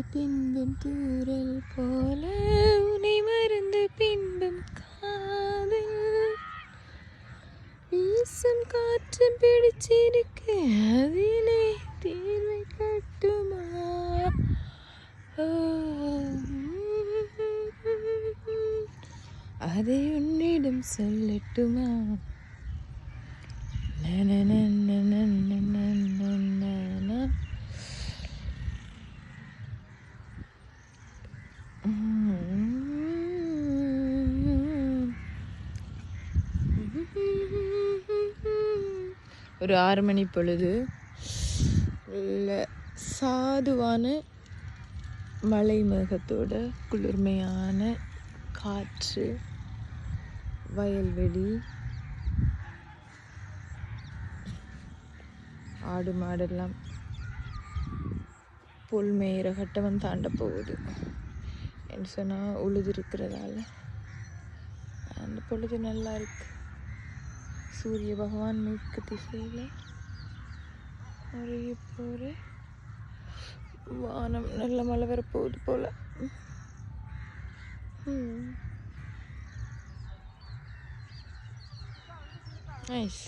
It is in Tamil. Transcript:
பின்பும் தூரல் போல உனை மறந்து பின்பும் காதல் வீசும் காற்று பிடிச்சிருக்கு அதிலே தீர்வை கட்டுமா அதை உன்னிடம் சொல்லட்டுமா ஒரு 6 மணி பொழுது சாதுவான மலை மேகத்தோட குளிர்மையான காற்று, வயல்வெளி, ஆடு மாடெல்லாம் புல் மேயிற கட்டவன் தாண்ட போகுது என்று சொன்னால் உழுது இருக்கிறதால அந்த பொழுது நல்லா இருக்கு. சூரிய பகவான் மேற்கு திசையில் நிறைய போகிற வானம் நல்ல மழை வரப்போகுது போல. நைஸ்.